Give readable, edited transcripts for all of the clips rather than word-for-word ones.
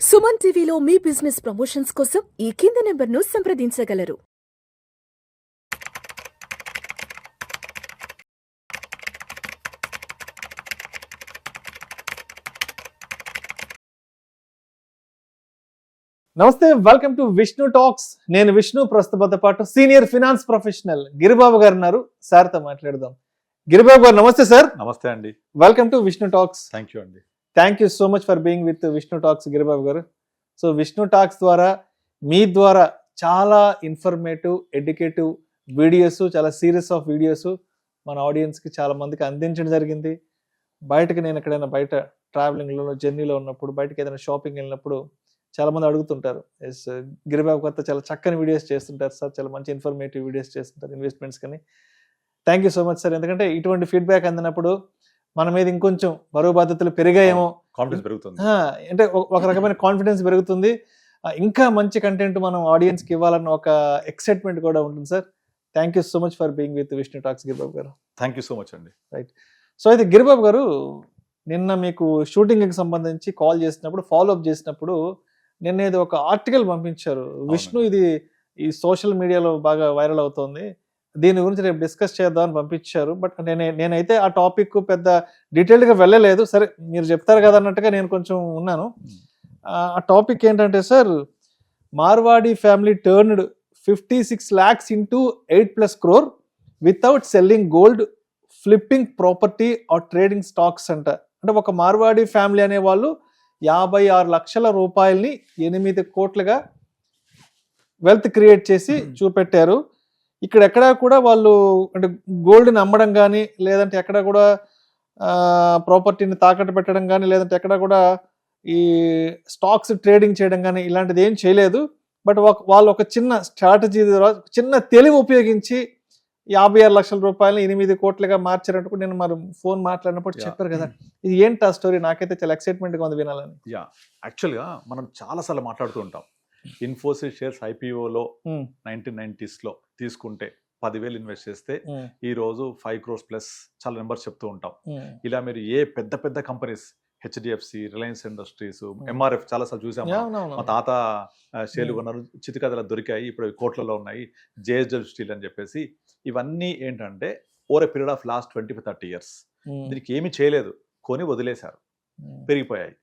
సుమన్ టీవీలో మీ business promotions కోసం ఈ కింది నెంబర్ను సంప్రదించగలరు. నమస్తే, వెల్కమ్ టు విష్ణు టాక్స్. నేను విష్ణు, ప్రస్తుతంతో పాటు సీనియర్ ఫినాన్స్ ప్రొఫెషనల్ గిరిబాబు గారు ఉన్నారు. సార్తో మాట్లాడదాం. గిరిబాబు గారు నమస్తే సార్. నమస్తే అండి. Welcome to Vishnu talks. Thank you అండి. Thank you so much for being with Vishnu talks Giribabu garu. So Vishnu talks ద్వారా మీ ద్వారా చాలా ఇన్ఫర్మేటివ్, ఎడ్యుకేటివ్ వీడియోస్, చాలా సీరీస్ ఆఫ్ వీడియోస్ మన ఆడియన్స్కి చాలా మందికి అందించడం జరిగింది. బయటకు నేను ఎక్కడైనా బయట ట్రావెలింగ్లో, జర్నీలో ఉన్నప్పుడు, బయటకు ఏదైనా షాపింగ్ వెళ్ళినప్పుడు చాలా మంది అడుగుతుంటారు, ఎస్ గిరిబాబు గారితో చాలా చక్కని వీడియోస్ చేస్తుంటారు సార్, చాలా మంచి ఇన్ఫర్మేటివ్ వీడియోస్ చేస్తుంటారు ఇన్వెస్ట్మెంట్స్ కానీ. Thank you so much sir. ఎందుకంటే ఇటువంటి ఫీడ్బ్యాక్ అందినప్పుడు మన మీద ఇంకొంచెం బరువు బాధ్యతలు పెరిగాయేమో, కాన్ఫిడెన్స్ పెరుగుతుంది, అంటే ఒక రకమైన కాన్ఫిడెన్స్ పెరుగుతుంది. ఇంకా మంచి కంటెంట్ మనం ఆడియన్స్కి ఇవ్వాలన్న ఒక ఎక్సైట్మెంట్ కూడా ఉంటుంది sir. Thank you so much for being with Vishnu talks Giribabu garu. Thank you so much అండి. రైట్. సో అయితే గిరిబాబు గారు, నిన్న మీకు షూటింగ్కి సంబంధించి కాల్ చేసినప్పుడు, ఫాలో అప్ చేసినప్పుడు నిన్న ఏదో ఒక ఆర్టికల్ పంపించారు. విష్ణు, ఇది ఈ సోషల్ మీడియాలో బాగా వైరల్ అవుతోంది, దీని గురించి రేపు డిస్కస్ చేద్దామని పంపించారు. బట్ నేనైతే ఆ టాపిక్ పెద్ద డీటెయిల్డ్గా వెళ్ళలేదు. సరే, మీరు చెప్తారు కదా అన్నట్టుగా నేను కొంచెం ఉన్నాను. ఆ టాపిక్ ఏంటంటే sir, Marwari family turned 56 lakhs into 8+ crore without selling gold, flipping property or trading stocks అంట. అంటే ఒక మార్వాడి ఫ్యామిలీ అనే వాళ్ళు 56 లక్షల రూపాయల్ని 8 కోట్లుగా వెల్త్ క్రియేట్ చేసి చూపెట్టారు. ఇక్కడ ఎక్కడా కూడా వాళ్ళు అంటే గోల్డ్ని అమ్మడం కానీ, లేదంటే ఎక్కడ కూడా ప్రాపర్టీని తాకట్టు పెట్టడం కానీ, లేదంటే ఎక్కడ కూడా ఈ స్టాక్స్ ట్రేడింగ్ చేయడం కానీ ఇలాంటిది ఏం చేయలేదు. బట్ వాళ్ళు ఒక చిన్న స్ట్రాటజీ ద్వారా, చిన్న తెలివి ఉపయోగించి 56 లక్షల రూపాయలు 8 కోట్లుగా మార్చారంటూ నేను మరి ఫోన్ మాట్లాడినప్పుడు చెప్పారు కదా. ఇది ఏంటి ఆ స్టోరీ? నాకైతే చాలా ఎక్సైట్మెంట్గా ఉంది వినాలని. యాక్చువల్గా మనం చాలాసార్లు మాట్లాడుతూ ఉంటాం. ఇన్ఫోసిస్ షేర్స్ ఐపీఓలో 1990s తీసుకుంటే 10,000 ఇన్వెస్ట్ చేస్తే ఈ రోజు 5 crores ప్లస్ చాలా నెంబర్స్ చెప్తూ ఉంటాం. ఇలా మీరు ఏ పెద్ద పెద్ద companies, HDFC, Reliance industries, MRF చాలాసార్లు చూసాము. మా తాత షేర్లు కొన్నారు, చితికథలు దొరికాయి, ఇప్పుడు కోట్లలో ఉన్నాయి, జేఎస్డబ్ల్యూ స్టీల్ అని చెప్పేసి. ఇవన్నీ ఏంటంటే over a period of last 20-30 years దీనికి ఏమీ చేయలేదు, కొని వదిలేశారు, పెరిగిపోయాయి.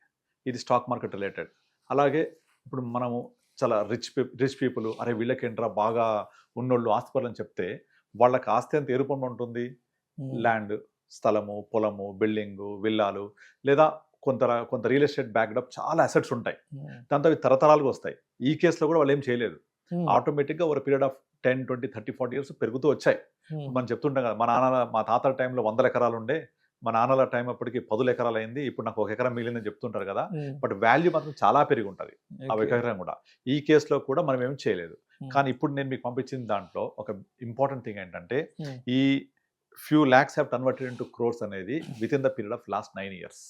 ఇది స్టాక్ మార్కెట్ రిలేటెడ్. అలాగే ఇప్పుడు మనము చాలా రిచ్ పీపుల్, అరే వీళ్ళకేంట్రా బాగా ఉన్నోళ్ళు ఆస్తిపరులని చెప్తే, వాళ్ళకి ఆస్తి అంత ఏ రూపంలో ఉంటుంది? ల్యాండ్, స్థలము, పొలము, బిల్డింగు, విల్లాలు, లేదా కొంత రియల్ ఎస్టేట్ బ్యాక్డప్ చాలా అసెట్స్ ఉంటాయి. దాంతో అవి తరతరాలుగా వస్తాయి. ఈ కేసులో కూడా వాళ్ళు ఏం చేయలేదు. ఆటోమేటిక్గా ఒక పీరియడ్ ఆఫ్ 10, 20, 30, 40 years పెరుగుతూ వచ్చాయి. మనం చెప్తుంటాం కదా, మా తాతల టైంలో 100 ఎకరాలు ఉండే, మా నాన్నల టైం అప్పటికి 10 ఎకరాలు అయింది, ఇప్పుడు నాకు 1 ఎకరం మిగిలిందని చెప్తుంటారు కదా. బట్ వాల్యూ మాత్రం చాలా పెరిగి ఉంటుంది ఆ 1 ఎకరం కూడా. ఈ కేసులో కూడా మనం ఏం చేయలేదు. కానీ ఇప్పుడు నేను మీకు పంపించిన దాంట్లో ఒక ఇంపార్టెంట్ థింగ్ ఏంటంటే, ఈ few lakhs have converted into crores అనేది with in the period of last 9 years.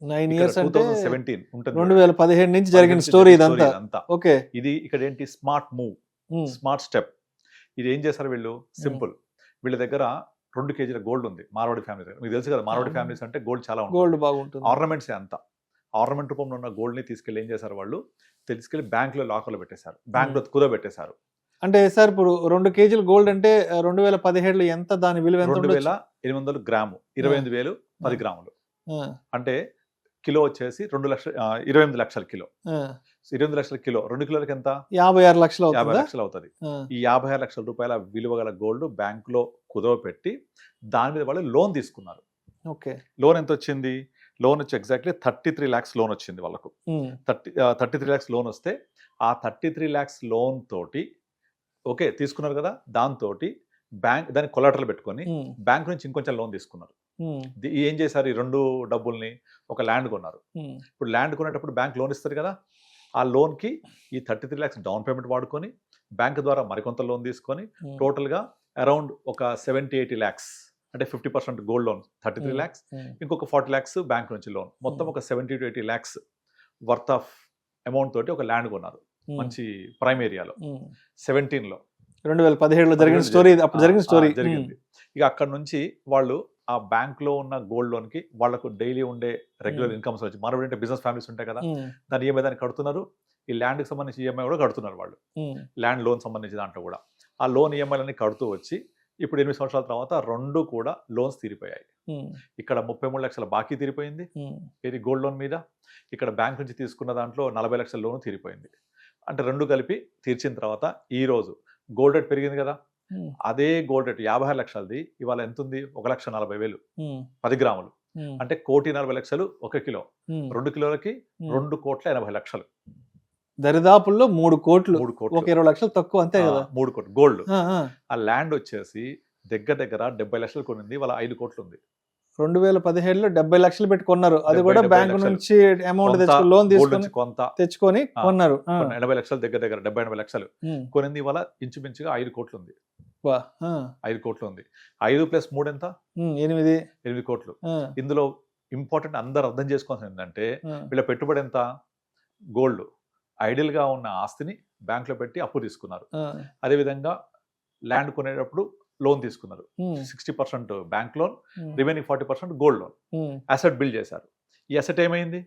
9 years అంటే 2017 ఉంటుంది, 2017 నుంచి జరిగిన స్టోరీ ఇదంతా. ఓకే. ఇది ఇక్కడ ఏంటి, స్మార్ట్ మూవ్, స్మార్ట్ స్టెప్. ఇది ఏం చేశారు వీళ్ళు? సింపుల్. వీళ్ళ దగ్గర 2 kgs గోల్డ్ ఉంది మార్వాడి ఫ్యామిలీ దగ్గర. మీకు తెలుసు కదా, మార్వాడి ఫ్యామిలీస్ అంటే గోల్డ్ చాలా ఉంటుంది, గోల్డ్ బాగుంటుంది, ఆర్నమెంట్స్ అంతా. ఆర్నమెంట్ రూపంలో ఉన్న గోల్డ్ని తీసుకెళ్ళి ఏం చేశారు వాళ్ళు? తీసుకెళ్ళి బ్యాంకులో లాకర్లో పెట్టేశారు, బ్యాంకులో కుదబెట్టేశారు. అంటే సార్ ఇప్పుడు 2 kgs గోల్డ్ అంటే 2017లో ఎంత దాని విలువ? 2,800 గ్రాము, 28,000 10 గ్రాములు. అంటే కిలో వచ్చేసి 28 లక్షల కిలో. 28 లక్షల కిలో, 2 కిలోలకి ఎంత? 56 లక్షలు అవుతుంది. ఈ 56 లక్షల రూపాయల విలువ గల గోల్డ్ బ్యాంకులో కుదవ పెట్టి దాని మీద వాళ్ళు లోన్ తీసుకున్నారు. ఓకే. లోన్ ఎంత వచ్చింది? లోన్ వచ్చి ఎగ్జాక్ట్లీ 33 lakhs లోన్ వచ్చింది వాళ్ళకు. 33 lakhs లోన్ వస్తే ఆ 33 lakhs లోన్ తోటి, ఓకే, తీసుకున్నారు కదా, దాంతో బ్యాంక్ దాన్ని కొలాటరల్ పెట్టుకొని బ్యాంక్ నుంచి ఇంకొంచెం లోన్ తీసుకున్నారు. ఏం చేశారు? ఈ 2 డబ్బుల్ని ఒక ల్యాండ్ కొన్నారు. ఇప్పుడు ల్యాండ్ కొనేటప్పుడు బ్యాంక్ లోన్ ఇస్తారు కదా, ఆ లోన్కి ఈ 33 lakhs డౌన్ పేమెంట్ వాడుకొని బ్యాంక్ ద్వారా మరికొంత లోన్ తీసుకొని టోటల్గా అరౌండ్ ఒక 70-80 lakhs, అంటే 50% గోల్డ్ లోన్ 33 lakhs, ఇంకొక 40 lakhs బ్యాంక్ నుంచి లోన్, మొత్తం ఒక 70-80 lakhs వర్త్ ఆఫ్ అమౌంట్ తోటి ఒక ల్యాండ్ కొన్నారు మంచి ప్రైమ్ ఏరియాలో. 2017లో జరిగిన స్టోరీ, అప్పుడు జరిగిన స్టోరీ జరిగింది. ఇక అక్కడ నుంచి వాళ్ళు ఆ బ్యాంక్ లో ఉన్న గోల్డ్ లోన్ కి వాళ్ళకు డైలీ ఉండే రెగ్యులర్ ఇన్కమ్స్ వచ్చి మరొకటి బిజినెస్ ఫ్యామిలీస్ ఉంటాయి కదా, దాని ఈఎంఐ దాన్ని కడుతున్నారు. ఈ ల్యాండ్ కి సంబంధించి ఈఎంఐ కూడా కడుతున్నారు వాళ్ళు, ల్యాండ్ లోన్ సంబంధించి దాంట్లో కూడా ఆ లోన్ ఈఎంఐలన్నీ కడుతూ వచ్చి ఇప్పుడు 8 సంవత్సరాల తర్వాత 2 కూడా లోన్స్ తీరిపోయాయి. ఇక్కడ 33 లక్షల బాకీ తీరిపోయింది ఇది గోల్డ్ లోన్ మీద, ఇక్కడ బ్యాంక్ నుంచి తీసుకున్న దాంట్లో 40 లక్షల లోన్ తీరిపోయింది. అంటే 2 కలిపి తీర్చిన తర్వాత ఈ రోజు గోల్డ్ రేట్ పెరిగింది కదా, అదే గోల్డ్ రేట్ 56 లక్షలది ఇవాళ ఎంత ఉంది, 1,40,000 10 గ్రాములు, అంటే 1,40,00,000 1 కిలో, 2 కిలోలకి 2,80,00,000. దరిదాపుల్లో 3 కోట్లు, 3 కోట్లు, ఒక 20 లక్షలు తక్కువ అంతే కదా. 3 కోట్లు గోల్డ్. ఆ ల్యాండ్ వచ్చేసి దగ్గర 70 లక్షలు కొనింది, వాళ్ళ 5 కోట్లు ఉంది. 2017లో 70 లక్షలు పెట్టి కొన్నారు, అది కూడా 70 బ్యాంక్ లక్షలు. నుంచి అమౌంట్ తెచ్చుకొని లోన్ తీసుకొని కొంత తెచ్చుకొని కొన్నారు. 80 లక్షలు దగ్గర 70-80 లక్షలు కొనింది, ఇవాళ ఇంచుమించుగా 5 కోట్లు ఉంది. 5 కోట్లు ఉంది. 5 + 3 ఎంత, 8 కోట్లు. ఇందులో ఇంపార్టెంట్ అందరు అర్థం చేసుకోవాల్సింది ఏంటంటే వీళ్ళ పెట్టుబడి ఎంత, గోల్డ్ ఐడియల్ గా ఉన్న ఆస్తిని బ్యాంక్ లో పెట్టి అప్పు తీసుకున్నారు. అదే విధంగా ల్యాండ్ కొనేటప్పుడు లోన్ తీసుకున్నారు, 60% bank loan, remaining 40% gold loan. Asset build చేశారు. ఈ అసెట్ ఏమైంది,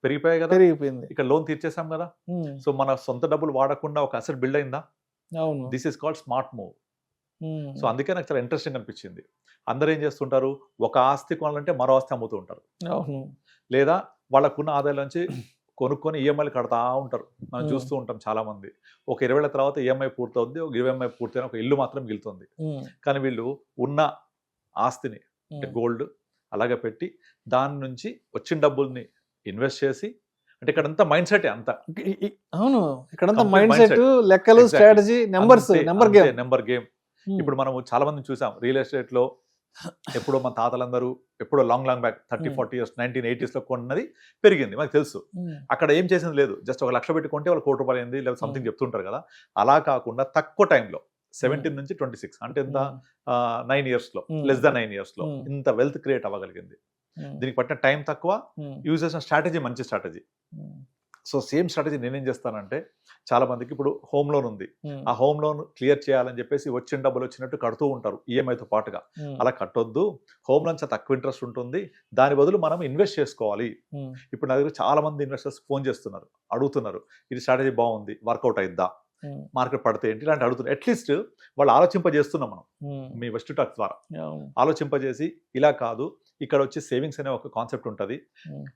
పెరిగిపోయాయి కదా, పెరిగిపోయింది. ఇక్కడ లోన్ తీర్చేసాం కదా. సో మన సొంత డబ్బులు వాడకుండా ఒక అసెట్ బిల్డ్ అయిందా. అవును, this is called smart move. So అందుకే నాకు చాలా ఇంట్రెస్టింగ్ అనిపించింది. అందరూ ఏం చేస్తుంటారు, ఒక ఆస్తి కొనాలంటే మరో ఆస్తి అమ్ముతూ ఉంటారు, లేదా వాళ్ళకున్న ఆదాయం నుంచి కొనుక్కొని ఈఎంఐలు కడతా ఉంటారు. మనం చూస్తూ ఉంటాం చాలా మంది. ఒక 20 ఏళ్ల తర్వాత ఈఎంఐ పూర్తవుద్ది, ఒక 20 పూర్తయిన ఒక ఇల్లు మాత్రం మిగులుతుంది. కానీ వీళ్ళు ఉన్న ఆస్తిని అంటే గోల్డ్ అలాగే పెట్టి దాని నుంచి వచ్చిన డబ్బుల్ని ఇన్వెస్ట్ చేసి, అంటే ఇక్కడంతా మైండ్ సెట్ అంతా. అవును, ఇక్కడంతా మైండ్ సెట్, లెక్కలు, స్ట్రాటజీ, నెంబర్ గేమ్. ఇప్పుడు మనము చాలా మందిని చూసాం రియల్ ఎస్టేట్ లో. ఎప్పుడో మన తాతలందరూ ఎప్పుడో long long back 30-40 years 1980s లో కొన్నది పెరిగింది మనకు తెలుసు. అక్కడ ఏం చేసింది లేదు, జస్ట్ 1 లక్ష పెట్టి కొంటే వాళ్ళు 1 కోటి రూపాయలు అయింది లేదా సంథింగ్ చెప్తుంటారు కదా. అలా కాకుండా తక్కువ టైంలో 17 నుంచి 26 అంటే ఎంత 9 years లో, లెస్ దాన్ 9 years లో ఇంత వెల్త్ క్రియేట్ అవ్వగలిగింది. దీనికి పట్టిన టైం తక్కువ, యూజ్ చేసిన స్ట్రాటజీ మంచి స్ట్రాటజీ. సో సేమ్ స్ట్రాటజీ నేనేం చేస్తానంటే, చాలా మందికి ఇప్పుడు హోమ్ లోన్ ఉంది, ఆ హోమ్ లోన్ క్లియర్ చేయాలని చెప్పేసి వచ్చిన డబ్బులు వచ్చినట్టు కడుతూ ఉంటారు ఈఎంఐతో పాటుగా. అలా కట్టొద్దు, హోమ్ లోన్ చాలా తక్కువ ఇంట్రెస్ట్ ఉంటుంది, దాని బదులు మనం ఇన్వెస్ట్ చేసుకోవాలి. ఇప్పుడు నా దగ్గర చాలా మంది ఇన్వెస్టర్స్ ఫోన్ చేస్తున్నారు, అడుగుతున్నారు ఇది స్ట్రాటజీ బాగుంది, వర్కౌట్ అయిద్దా, మార్కెట్ పడితే ఏంటి, ఇలాంటి అడుగుతున్నారు. అట్లీస్ట్ వాళ్ళు ఆలోచింపజేస్తున్నాం మనం మీ వెస్ట్ టాక్ ద్వారా. ఆలోచింపజేసి ఇలా కాదు, ఇక్కడ వచ్చి సేవింగ్స్ అనే ఒక కాన్సెప్ట్ ఉంటుంది,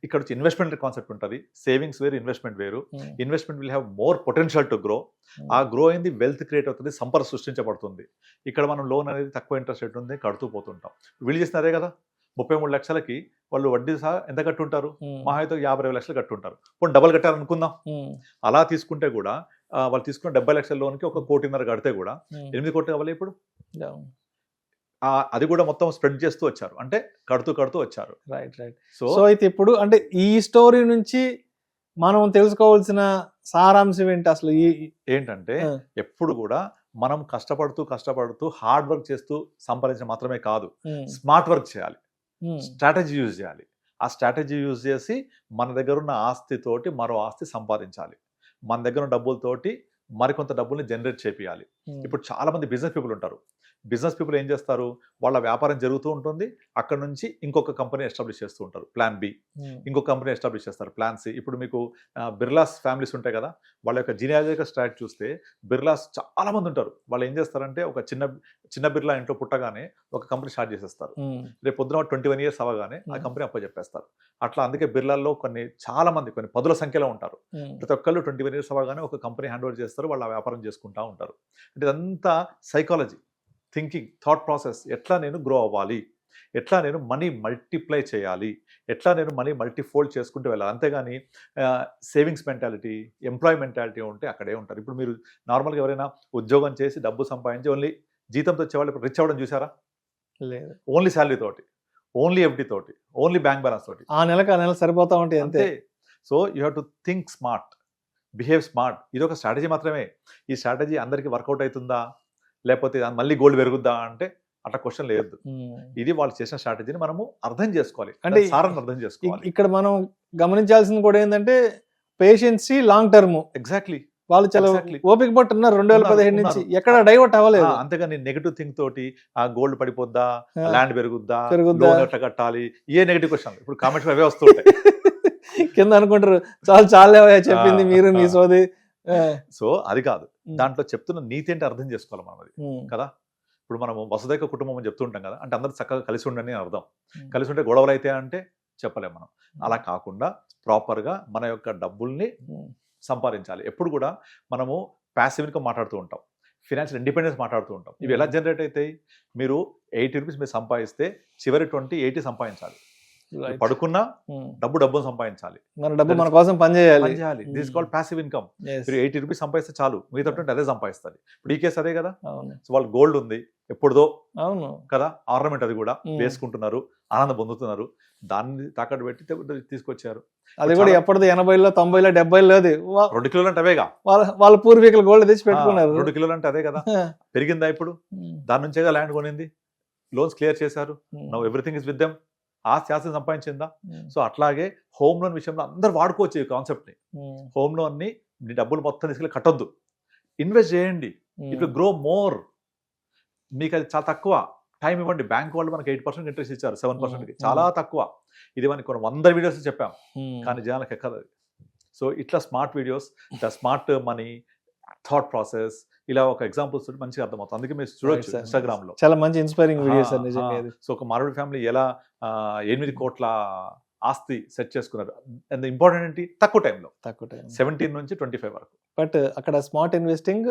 ఇక్కడ వచ్చి ఇన్వెస్ట్మెంట్ కాన్సెప్ట్ ఉంటుంది. సేవింగ్స్ వేరు, ఇన్వెస్ట్మెంట్ వేరు. Investment will have more potential to grow. ఆ గ్రో అయింది వెల్త్ క్రియేట్ అవుతుంది, సంపద సృష్టించబడుతుంది. ఇక్కడ మనం లోన్ అనేది తక్కువ ఇంట్రెస్ట్ రేట్ ఉంది కడుతూ పోతుంటాం. వీళ్ళు చేసిన అదే కదా, 33 లక్షలకి వాళ్ళు వడ్డీ సహా ఎంత కట్టుంటారు, మహా అయితే 50-60 లక్షలు కట్టుంటారు. పోనీ డబల్ కట్టాలనుకుందాం, అలా తీసుకుంటే కూడా వాళ్ళు తీసుకున్న 70 లక్షల లోన్కి 1.5 కోటి కడితే కూడా 8 కోట్లు కావాలి ఇప్పుడు. అది కూడా మొత్తం స్ప్రెడ్ చేస్తూ వచ్చారు, అంటే కడుతూ వచ్చారు. రైట్. సో అయితే ఇప్పుడు అంటే ఈ స్టోరీ నుంచి మనం తెలుసుకోవాల్సిన సారాంశం ఏంటి అసలు ఏంటంటే, ఎప్పుడు కూడా మనం కష్టపడుతూ హార్డ్ వర్క్ చేస్తూ సంపాదించడం మాత్రమే కాదు, స్మార్ట్ వర్క్ చేయాలి, స్ట్రాటజీ యూజ్ చేయాలి. ఆ స్ట్రాటజీ యూజ్ చేసి మన దగ్గర ఉన్న ఆస్తితోటి మరో ఆస్తి సంపాదించాలి, మన దగ్గర ఉన్న డబ్బులతోటి మరికొంత డబ్బుల్ని జనరేట్ చేయాలి. ఇప్పుడు చాలా మంది బిజినెస్ పీపుల్ ఉంటారు. బిజినెస్ పీపుల్ ఏం చేస్తారు, వాళ్ళ వ్యాపారం జరుగుతూ ఉంటుంది, అక్కడ నుంచి ఇంకొక కంపెనీ ఎస్టాబ్లిష్ చేస్తూ ఉంటారు, ప్లాన్ బి, ఇంకొక కంపెనీ ఎస్టాబ్లిష్ చేస్తారు, ప్లాన్ సి. ఇప్పుడు మీకు బిర్లాస్ ఫ్యామిలీస్ ఉంటాయి కదా, వాళ్ళ యొక్క జీనియాలజికల్ స్ట్రాట్ చూస్తే బిర్లాస్ చాలా మంది ఉంటారు. వాళ్ళు ఏం చేస్తారంటే, ఒక చిన్న బిర్లా ఇంట్లో పుట్టగానే ఒక కంపెనీ స్టార్ట్ చేసేస్తారు, రేపు పొద్దున 21 years అవ్వగానే ఆ కంపెనీ అప్పచెప్పేస్తారు. అట్లా అందుకే బిర్లాల్లో చాలా మంది కొన్ని పదుల సంఖ్యలో ఉంటారు. ప్రతి ఒక్కళ్ళు 21 years అవ్వగానే ఒక కంపెనీ హ్యాండ్ ఓవర్ చేస్తారు, వాళ్ళ వ్యాపారం చేసుకుంటూ ఉంటారు. అంటే ఇదంతా సైకాలజీ, థింకింగ్, థాట్ ప్రాసెస్. ఎట్లా నేను గ్రో అవ్వాలి, ఎట్లా నేను మనీ మల్టిప్లై చేయాలి, ఎట్లా నేను మనీ మల్టీఫోల్డ్ చేసుకుంటూ వెళ్ళాలి. అంతేగాని సేవింగ్స్ మెంటాలిటీ, ఎంప్లాయ్ మెంటాలిటీ ఉంటే అక్కడే ఉంటారు. ఇప్పుడు మీరు నార్మల్గా ఎవరైనా ఉద్యోగం చేసి డబ్బు సంపాదించి ఓన్లీ జీతంతో వచ్చేవాళ్ళు ఇప్పుడు రిచ్ అవ్వడం చూసారా? లేదు. ఓన్లీ శాలరీ తోటి, ఓన్లీ ఎఫ్డి తోటి, ఓన్లీ బ్యాంక్ బ్యాలెన్స్ తోటి ఆ నెల సరిపోతా ఉంటాయి అంతే. So you have to think smart, behave smart. ఇది ఒక స్ట్రాటజీ మాత్రమే. ఈ స్ట్రాటజీ అందరికీ వర్కౌట్ అవుతుందా, లేకపోతే మళ్ళీ గోల్డ్ పెరుగుద్దా అంటే అట్లా క్వశ్చన్ లేదు. ఇది వాళ్ళు చేసిన స్ట్రాటజీని మనము అర్థం చేసుకోవాలి, అంటే సారాన్ని అర్థం చేసుకోవాలి. ఇక్కడ మనం గమనించాల్సింది కూడా ఏంటంటే పేషెన్సీ, లాంగ్ టర్మ్. ఎగ్జాక్ట్లీ. వాళ్ళు చాలా Exactly. ఓపిక పట్టు ఉన్నారు 2017 నుంచి ఉన్నారు. ఎక్కడ డైవర్ట్ అవ్వలేదు. అంతేగాని నెగిటివ్ థింక్ తోటి ఆ గోల్డ్ పడిపోద్దా, ఆ. ల్యాండ్ పెరుగుద్దా, పెరుగుద్దా? లోన్ ఎట్లా కట్టాలి, ఏ నెగిటివ్ క్వశ్చన్ ఇప్పుడు కామెంట్స్ అవే వస్తుంటాయి. కింద అనుకుంటారు చాలు చెప్పింది మీరు మీ సోది. సో అది కాదు, దాంట్లో చెప్తున్న నీతి ఏంటి అర్థం చేసుకోవాలి మనం అది కదా. ఇప్పుడు మనం వసుదైక కుటుంబం అని చెప్తుంటాం కదా, అంటే అందరూ చక్కగా కలిసి ఉండండి అని అర్థం. కలిసి ఉంటే గొడవలు అయితే అంటే చెప్పలేము మనం. అలా కాకుండా ప్రాపర్గా మన యొక్క డబ్బుల్ని సంపాదించాలి. ఎప్పుడు కూడా మనము ప్యాసివ్ ఇన్కమ్ మాట్లాడుతూ ఉంటాం, ఫినాన్షియల్ ఇండిపెండెన్స్ మాట్లాడుతూ ఉంటాం. ఇవి ఎలా జనరేట్ అవుతాయి? మీరు 80 రూపీస్ మీరు సంపాదిస్తే చివరి 80 సంపాదించాలి. పడుకున్నా డబ్బును సంపాదించాలి. మన డబ్బు మన కోసం పనిచేయాలి. This called passive income. మీరు 80 రూపీస్ సంపాదిస్తే చాలు, మిగతా 20 అదే సంపాదిస్తుంది. ఇప్పుడు ఈ కేసు అదే కదా. సో వాళ్ళు గోల్డ్ ఉంది ఎప్పుడుదో అవును కదా, ఆర్నమెంట్ అది కూడా వేసుకుంటున్నారు, ఆనందం పొందుతున్నారు, దాన్ని తాకట్టు పెట్టి తీసుకొచ్చారు. అది కూడా ఎప్పటిదో 80లో 90లో 70లో 2 కిలోలు అంటే అవేగా, వాళ్ళ పూర్వీకులు గోల్డ్ తెచ్చి పెట్టుకున్నారు. 2 కిలోలు అంటే అదే కదా. పెరిగిందా ఇప్పుడు? దాని నుంచేగా ల్యాండ్ కొనింది, లోన్స్ క్లియర్ చేశారు, now everything is with them. ఆస్తి సంపాదించిందా? సో అట్లాగే హోమ్ లోన్ విషయంలో అందరు వాడుకోవచ్చు ఈ కాన్సెప్ట్ ని. హోమ్ లోన్ ని మీ డబ్బులు మొత్తం తీసుకెళ్ళి కట్టొద్దు, ఇన్వెస్ట్ చేయండి, ఇట్ విల్ గ్రో మోర్. మీకు అది చాలా తక్కువ టైం ఇవ్వండి. బ్యాంక్ వాళ్ళు మనకి 8% ఇంట్రెస్ట్ ఇచ్చారు, 7%కి చాలా తక్కువ. ఇది మనకి కొన్ని 100 వీడియోస్ చెప్పాం, కానీ జనాలకు ఎక్కదు అది. సో ఇట్లా smart videos, the smart money, thought process, ఇలా ఒక ఎగ్జాంపుల్స్ మంచిగా అర్థమవుతుంది. అందుకే మీరు చూడొచ్చు ఇన్స్టాగ్రామ్ లో చాలా మంచి ఇన్స్పైరింగ్ వీడియోస్ నిజంగా. సో ఒక మారవాడి ఫ్యామిలీ ఎలా 8 కోట్ల ఆస్తి సెట్ చేసుకున్నారు. అండ్ ఇంపార్టెంట్ ఏంటి, తక్కువ టైం 17 నుంచి 25 వరకు. బట్ అక్కడ smart investing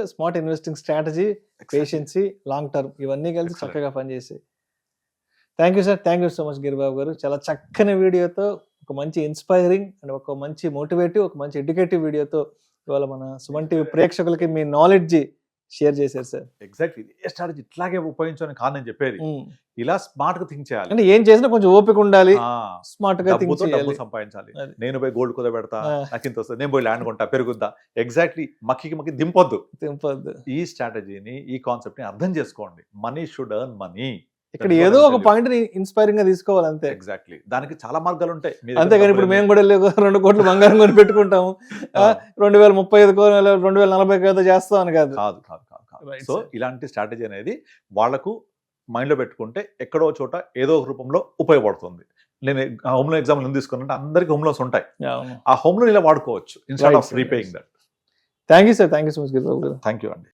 strategy, patience, long term ఇవన్నీ కలిసి చక్కగా పనిచేసాయి. Thank you sir, thank you so much Giribabu garu. చాలా చక్కని వీడియోతో, ఒక మంచి ఇన్స్పైరింగ్ అండ్ ఒక మంచి మోటివేటివ్, ఒక మంచి ఎడ్యుకేటివ్ వీడియోతో ఇవాళ మన సుమన్ టీవీ ప్రేక్షకులకి మీ నాలెడ్జ్ షేర్ చేశారు సార్. ఎగ్జాక్ట్లీ ఇదే స్ట్రాటజీ ఇట్లాగే ఉపయోగించని కాదు నేను చెప్పేది. ఇలా స్మార్ట్ గా థింక్ చేయాలి. అంటే ఏం చేసినా కొంచెం ఓపిక ఉండాలి, స్మార్ట్ గా థింక్ చేయాలి. డబ్బు సంపాదించాలి. నేను పోయి గోల్డ్ కుదబెడతా, నాకు ఇంత వస్తుంది, నేను పోయి ల్యాండ్ కొంటా, పెరుగుద్దా. ఎగ్జాక్ట్లీ మక్కి దింపొద్దు. ఈ స్ట్రాటజీని, ఈ కాన్సెప్ట్ ని అర్థం చేసుకోండి. Money should earn money. ఇక్కడ ఏదో ఒక పాయింట్ ని ఇన్స్పైరింగ్ గా తీసుకోవాలి అంతే. ఎగ్జాక్ట్లీ, దానికి చాలా మార్గాలు ఉంటాయి. అంతేగాని ఇప్పుడు మేము కూడా 2 కోట్లు బంగారం కొని పెట్టుకుంటాము, 2035 2040 చేస్తాం అని కాదు. సో ఇలాంటి స్ట్రాటజీ అనేది వాళ్లకు మైండ్ లో పెట్టుకుంటే ఎక్కడో చోట ఏదో ఒక రూపంలో ఉపయోగపడుతుంది. నేను హోమ్ లోన్ ఎగ్జాంపుల్ తీసుకున్నట్టు అందరికి హోమ్ లోన్స్ ఉంటాయి, ఆ హోమ్ లోన్ ఇలా వాడుకోవచ్చు instead of repaying that. Thank you sir, thank you so much Giribabu garu. Thank you అండి.